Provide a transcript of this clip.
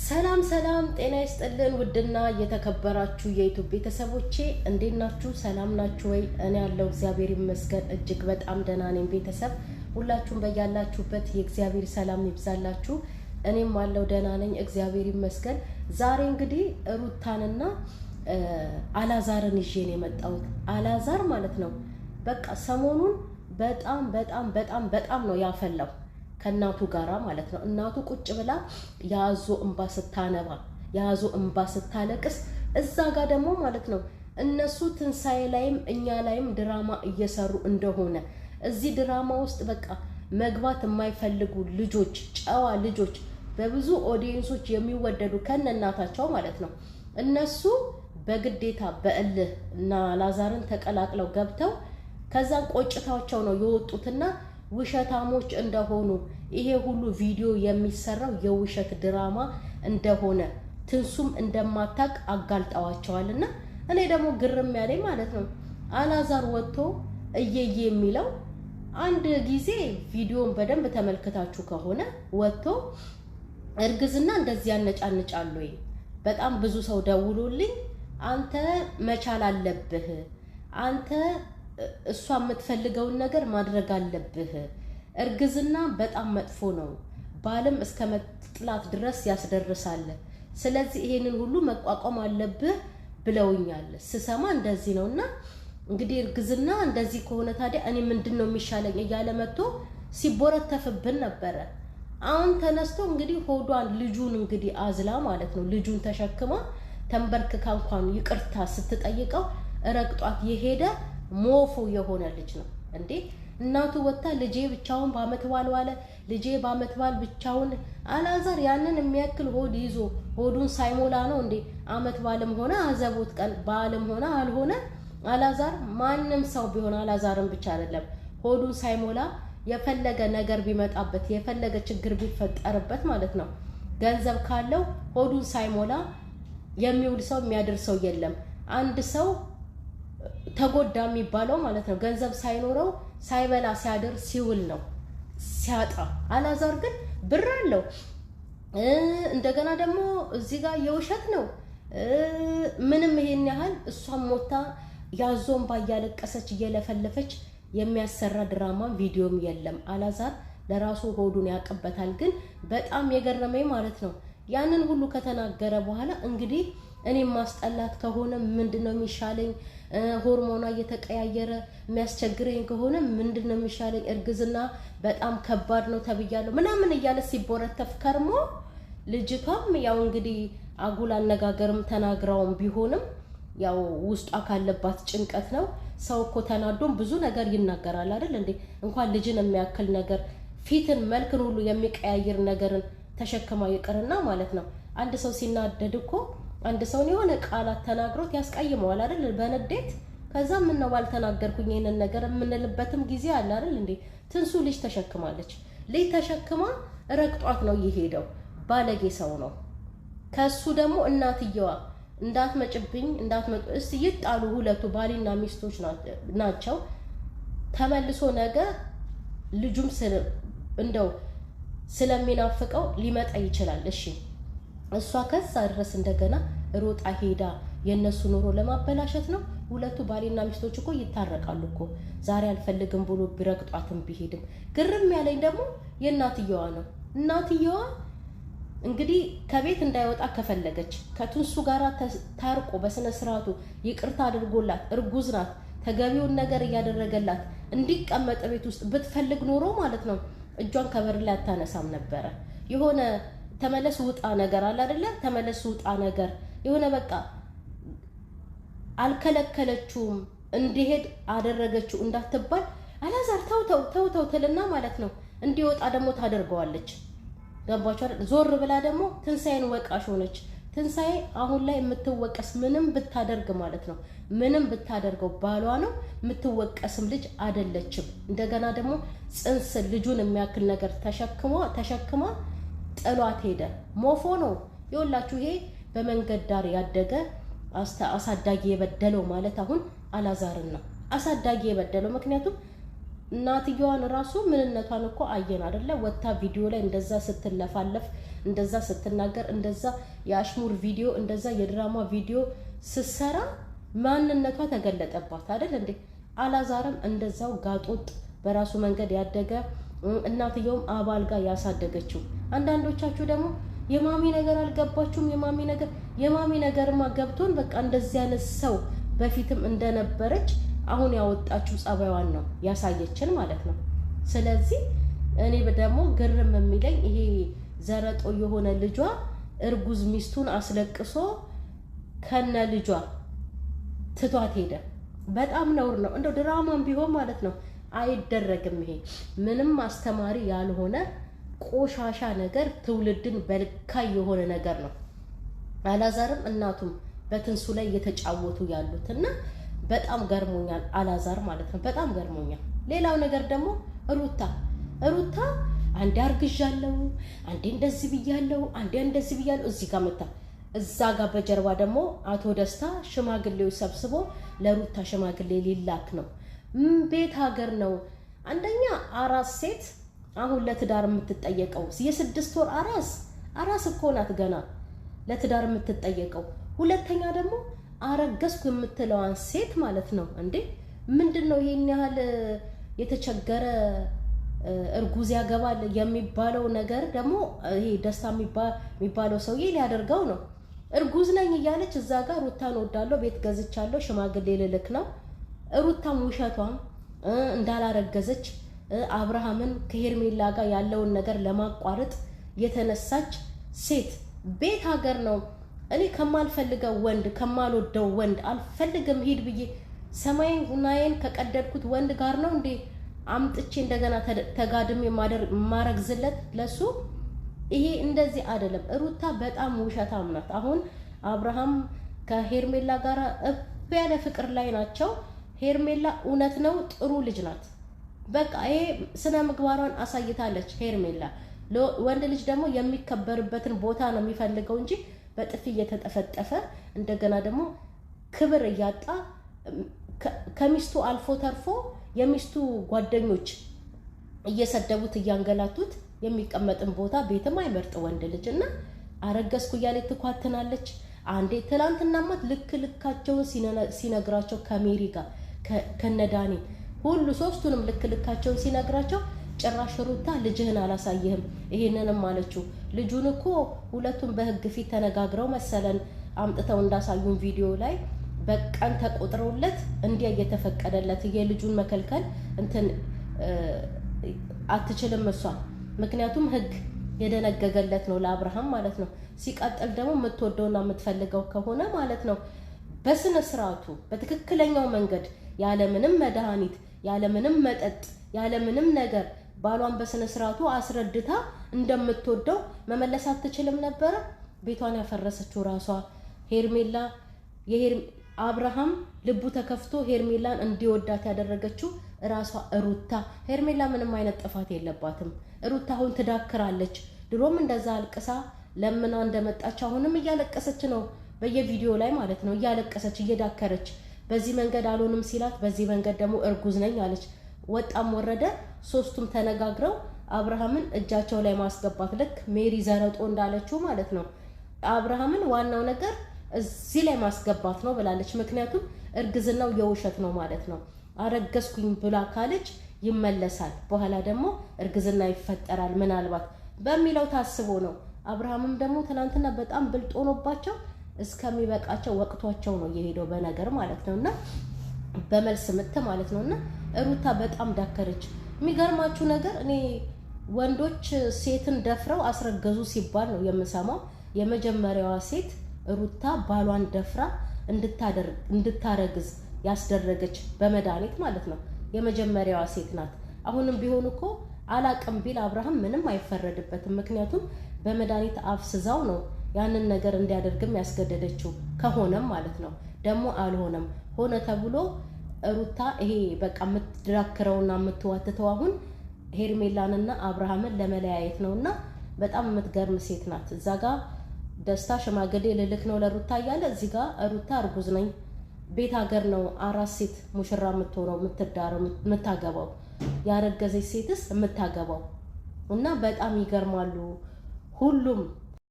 ሰላም ሰላም ጤና ይስጥልን ውድና የተከበራችሁ የዩቲዩብ ቤተሰቦቼ እንዴት ናችሁ? ሰላም ናችሁ ወይ? እኔ ያለው እግዚአብሔር ይመስገን እጅግ በጣም ደህና ነኝ። ቤተሰብ ሁላችሁም በያላችሁበት የእግዚአብሔር ሰላም ይብዛላችሁ። እኔም አለው ደህና ነኝ እግዚአብሔር ይመስገን። ዛሬ እንግዲህ ሩታንና አላዛርን ይዤ ነው የመጣሁት። አላዛር ማለት ነው በቃ ሰሞኑን በጣም ነው ያፈላው ከናቱ ጋራ ማለት ነው። እናቱ ቁጭ ብላ ያዞ እንባ ስታነባ ያዞ እንባ ስታለቅስ እዛ ጋር ደግሞ ማለት ነው እነሱ ትንሳኤ ላይም እኛ ላይም ድራማ እየሰሩ እንደሆነ እዚህ ድራማ ውስጥ በቃ መግባት የማይፈልጉ ልጆች ጨዋ ልጆች በብዙ ኦዲየንሶች የሚወደዱ ከነናታቸው ማለት ነው እነሱ በግዴታ በእልህ እና አላዛርን ተቀላቅለው ገብተው ከዛን ቆጭታቸው ነው የወጡትና ውሸታሞች እንደሆኑ ይሄ ሁሉ ቪዲዮ የሚሰራው የውሸት ድራማ እንደሆነ ትንሱም እንደማታቅ አጋልጣዋቸዋልና እኔ ደግሞ ግርም ያለኝ ማለት ነው አላዛር ወጥቶ እየየ የሚለው አንድ ጊዜ ቪዲዮን በደንብ ተመልክታችሁ ከሆነ ወጥቶ እርግዝና እንደዚህ ያነጫንጫሉ። በጣም ብዙ ሰው ደውሎልኝ አንተ መቻል አለብህ አንተ እሷ የምትፈልገውን ነገር ማድረግ አለብህ። እርግዝና በጣም መጥፎ ነው፣ ባልም እስከ መጥላት ድረስ ያስደርሳል። ስለዚህ ይሄንን ሁሉ መቋቋም አለብህ ብለውኛል። ስሰማ እንደዚህ ነውና እንግዲህ እርግዝና እንደዚህ ከሆነ ታዲያ እኔ ምንድነው የሚሻለኝ እያለ መጥቶ ሲቦረተፍብን ነበረ። አሁን ተነስቶ እንግዲህ ሆዷን ልጁን እንግዲህ አዝላ ማለት ነው ልጁን ተሸክማ ተንበርክካ እንኳን ይቅርታ ስትጠይቀው ረግጧት የሄደ ሞፎ የሆነ ልጅ ነው እንዴ። እናቱ ወጣ ልጄ ብቻውን በአመት ባል ዋለ ልጄ በአመት ባል ብቻውን። አላዛር ያንን የሚያክል ሆድ ይዞ ሆዱን ሳይሞላ ነው እንዴ አመት ባልም ሆነ አዘቦት ቀን ባልም ሆነ አልሆነ አላዛር ማንም ሰው ቢሆን አላዛርን ብቻ አይደለም ሆዱን ሳይሞላ የፈለገ ነገር ቢመጣበት የፈለገ ችግር ቢፈጠርበት ማለት ነው ገንዘብ ካለው ሆዱን ሳይሞላ የሚውል ሰው የሚያደርሰው የለም። አንድ ሰው ተጎዳ የሚባለው ማለት ነው ገንዘብ ሳይኖረው ሳይበላ ሲያደር ሲውል ነው ሲያጣ። አላዛር ግን ብር አለው። እንደገና ደግሞ እዚህ ጋር የውሸት ነው ምንም ይሄን ያህል እሷም ሞታ ያዞን ባያለቀሰች እየለፈለፈች የሚያሰራ ድራማ ቪዲዮም የለም። አላዛር ለራሱ ሆዱን ያቀበታል። ግን በጣም የገረመኝ ማለት ነው ያንን ሁሉ ከተናገረ በኋላ እንግዲህ እኔ ማስጠላት ከሆነ ምንድነው የሚሻለኝ? ሆርሞና እየተቀያየረ የሚያስቸግረኝ ከሆነ ምንድነው የሚሻለኝ? እርግዝና በጣም ከባድ ነው ተብያለሁ ምናምን እያለ ሲቦረተፍ ከርሞ ልጅቷም ያው እንግዲህ አጉል አነጋገርም ተናግራውም ቢሆንም ያው ውስጧ ካለባት ጭንቀት ነው። ሰው እኮ ተናዶም ብዙ ነገር ይናገራል አይደል እንዴ? እንኳን ልጅን የሚያክል ነገር ፊትን መልክን ሁሉ የሚቀያየር ነገርን ተሸክማ ይቅርና ማለት ነው አንድ ሰው ሲናደድ እኮ አንድ ሰው የሆነ ቃላት ተናግሮት ያስቀይመዋል አይደል በንዴት። ከዛ ምን ነው ባልተናገርኩኝ ይሄንን ነገር የምንልበትም ጊዜ አለ አይደል እንዴ? ትንሱ ልጅ ተሸክማለች። ልጅ ተሸክማ ረግጧት ነው የሄደው። ባለጌ ሰው ነው። ከሱ ደግሞ እናትየዋ እንዳትመጭብኝ እንዳትመጡ እስቲ ይጣሉ ሁለቱ ባሊና ሚስቶች ናቸው። ተመልሶ ነገ ልጁም እንደው ስለሚናፍቀው ሊመጣ ይችላል። እሺ እሷ ከዛ ድረስ እንደገና ሮጣ ሄዳ የነሱ ኑሮ ለማበላሸት ነው። ሁለቱ ባሊና ሚስቶች እኮ ይታረቃሉ እኮ ዛሬ አልፈልግም ብሎ ቢረግጧትም ቢሄድም። ግርም ያለኝ ደግሞ የእናትየዋ ነው። እናትየዋ እንግዲህ ከቤት እንዳይወጣ ከፈለገች ከትንሱ ጋር ታርቆ በስነ ስርዓቱ ይቅርታ አድርጎላት እርጉዝ ናት ተገቢውን ነገር እያደረገላት እንዲቀመጥ ቤት ውስጥ ብትፈልግ ኖሮ ማለት ነው እጇን ከበር ላይ አታነሳም ነበረ። የሆነ ተመለስ ውጣ ነገር አለ አይደለ? ተመለስ ውጣ ነገር የሆነ በቃ አልከለከለችውም እንዲሄድ አደረገችው እንዳትባል አላዛር ተው ትልና ማለት ነው እንዲወጣ ደግሞ ታደርገዋለች። ገባችሁ አይደል? ዞር ብላ ደግሞ ትንሳኤን ወቃሽ ሆነች። ትንሳኤ አሁን ላይ የምትወቀስ ምንም ብታደርግ ማለት ነው ምንም ብታደርገው ባሏ ነው የምትወቀስም ልጅ አይደለችም። እንደገና ደግሞ ጽንስ ልጁን የሚያክል ነገር ተሸክማ ጥሏት ሄደ። ሞፎ ነው ይኸውላችሁ። ይሄ በመንገድ ዳር ያደገ አሳዳጊ የበደለው ማለት አሁን አላዛርን ነው አሳዳጊ የበደለው። ምክንያቱም እናትየዋን ራሱ ምንነቷን እኮ አየን አይደለ? ወታ ቪዲዮ ላይ እንደዛ ስትለፋለፍ እንደዛ ስትናገር እንደዛ የአሽሙር ቪዲዮ እንደዛ የድራማ ቪዲዮ ስትሰራ ማንነቷ ተገለጠባት አይደል እንዴ? አላዛርም እንደዛው ጋጦጥ በራሱ መንገድ ያደገ እናትየውም አባል ጋር ያሳደገችው። አንዳንዶቻችሁ ደግሞ የማሚ ነገር አልገባችሁም። የማሚ ነገርማ ገብቶን በቃ እንደዚህ አይነት ሰው በፊትም እንደነበረች አሁን ያወጣችው ጸባይዋን ነው ያሳየችን ማለት ነው። ስለዚህ እኔ ደግሞ ግርም የሚለኝ ይሄ ዘረጦ የሆነ ልጇ እርጉዝ ሚስቱን አስለቅሶ ከነ ልጇ ትቷት ሄደ። በጣም ነውር ነው። እንደው ድራማም ቢሆን ማለት ነው አይደረግም። ይሄ ምንም አስተማሪ ያልሆነ ቆሻሻ ነገር፣ ትውልድን በልካይ የሆነ ነገር ነው። አላዛርም እናቱም በትንሱ ላይ እየተጫወቱ ያሉትና በጣም ገርሞኛል። አላዛር ማለት ነው በጣም ገርሞኛል። ሌላው ነገር ደግሞ ሩታ አንዴ አርግዣለሁ፣ አንዴ እንደዚህ ብያለሁ፣ አንዴ እንደዚህ ብያለሁ። እዚህ ጋር መጣ። እዛ ጋር በጀርባ ደግሞ አቶ ደስታ ሽማግሌው ሰብስቦ ለሩታ ሽማግሌ ሊላክ ነው። ቤት ሀገር ነው። አንደኛ አራስ ሴት አሁን ለትዳር የምትጠየቀው የ6 ወር አራስ እኮ ናት ገና ለትዳር የምትጠየቀው። ሁለተኛ ደግሞ አረገዝኩ የምትለዋን ሴት ማለት ነው እንዴ! ምንድነው ይሄን ያህል የተቸገረ እርጉዝ ያገባል የሚባለው ነገር ደግሞ ይሄ ደስታ የሚባለው ሰውዬ ሊያደርገው ነው። እርጉዝ ነኝ እያለች እዛ ጋር ሩታን ወዳለው ቤት ገዝቻለሁ ሽማግሌ ልልክ ነው። ሩታም ውሸቷም እንዳላረገዘች አብርሃምን ከሄርሜላ ጋር ያለውን ነገር ለማቋረጥ የተነሳች ሴት ቤት ሀገር ነው። እኔ ከማልፈልገው ወንድ ከማልወደው ወንድ አልፈልግም ሂድ ብዬ ሰማይን ከቀደድኩት ወንድ ጋር ነው እንዴ አምጥቼ እንደገና ተጋድሜ ማረግዝለት ለሱ? ይሄ እንደዚህ አይደለም። ሩታ በጣም ውሸታም ናት። አሁን አብርሃም ከሄርሜላ ጋር እፍ ያለ ፍቅር ላይ ናቸው። ሄርሜላ እውነት ነው ጥሩ ልጅ ናት። በቃ ይሄ ስነ ምግባሯን አሳይታለች ሄርሜላ። ወንድ ልጅ ደግሞ የሚከበርበትን ቦታ ነው የሚፈልገው እንጂ በጥፊ እየተጠፈጠፈ እንደገና ደግሞ ክብር እያጣ ከሚስቱ አልፎ ተርፎ የሚስቱ ጓደኞች እየሰደቡት እያንገላቱት የሚቀመጥን ቦታ ቤትም አይመርጥ ወንድ ልጅ እና አረገዝኩ እያለች ትኳትናለች። አንዴ ትላንትናማት ልካቸውን ሲነግራቸው ከሜሪ ጋር ከነዳኒ ሁሉ ሶስቱንም ልካቸውን ሲነግራቸው ጭራሽ ሩታ ልጅህን አላሳየህም ይሄንንም አለችው። ልጁን እኮ ሁለቱም በህግ ፊት ተነጋግረው መሰለን አምጥተው እንዳሳዩን ቪዲዮ ላይ በቀን ተቆጥረውለት እንዲያ እየተፈቀደለት የልጁን መከልከል እንትን አትችልም እሷ። ምክንያቱም ህግ የደነገገለት ነው ለአብርሃም ማለት ነው። ሲቀጥል ደግሞ የምትወደውና የምትፈልገው ከሆነ ማለት ነው በስነ ስርዓቱ በትክክለኛው መንገድ ያለምንም መድኃኒት ያለምንም መጠጥ ያለምንም ነገር ባሏን በስነ ስርዓቱ አስረድታ እንደምትወደው መመለስ አትችልም ነበረ? ቤቷን ያፈረሰችው ራሷ ሄርሜላ። አብርሃም ልቡ ተከፍቶ ሄርሜላን እንዲወዳት ያደረገችው ራሷ ሩታ። ሄርሜላ ምንም አይነት ጥፋት የለባትም። ሩታ አሁን ትዳክራለች። ድሮም እንደዛ አልቅሳ ለምና እንደመጣች አሁንም እያለቀሰች ነው በየቪዲዮ ላይ ማለት ነው። እያለቀሰች እየዳከረች በዚህ መንገድ አልሆንም ሲላት በዚህ መንገድ ደግሞ እርጉዝ ነኝ አለች። ወጣም ወረደ ሶስቱም ተነጋግረው አብርሃምን እጃቸው ላይ ማስገባት ልክ ሜሪ ዘረጦ እንዳለችው ማለት ነው። አብርሃምን ዋናው ነገር እዚህ ላይ ማስገባት ነው ብላለች። ምክንያቱም እርግዝናው የውሸት ነው ማለት ነው። አረገዝኩኝ ብላ ካለች ይመለሳል፣ በኋላ ደግሞ እርግዝና ይፈጠራል ምናልባት በሚለው ታስቦ ነው። አብርሃምም ደግሞ ትናንትና በጣም ብልጥ ሆኖባቸው እስከሚበቃቸው ወቅቷቸው ነው የሄደው በነገር ማለት ነውና በመልስ ምት ማለት ነውና ሩታ በጣም ዳከረች። የሚገርማችሁ ነገር እኔ ወንዶች ሴትን ደፍረው አስረገዙ ሲባል ነው የምሰማው። የመጀመሪያዋ ሴት ሩታ ባሏን ደፍራ እንድታረግዝ ያስደረገች በመድኃኒት ማለት ነው። የመጀመሪያዋ ሴት ናት። አሁንም ቢሆን እኮ አላቅም ቢል አብርሃም ምንም አይፈረድበትም። ምክንያቱም በመድኃኒት አፍስዛው ነው ያንን ነገር እንዲያደርግም ያስገደደችው ከሆነም ማለት ነው። ደግሞ አልሆነም ሆነ ተብሎ ሩታ ይሄ በቃ የምትዳክረውና የምትዋትተው አሁን ሄርሜላንና አብርሃምን ለመለያየት ነውና በጣም የምትገርም ሴት ናት። እዛ ጋር ደስታ ሽማግሌ ልልክ ነው ለሩታ እያለ እዚህ ጋር ሩታ እርጉዝ ነኝ ቤት ሀገር ነው አራስ ሴት ሙሽራ የምትሆነው የምትዳረው የምታገባው ያረገዘች ሴትስ የምታገባው እና በጣም ይገርማሉ ሁሉም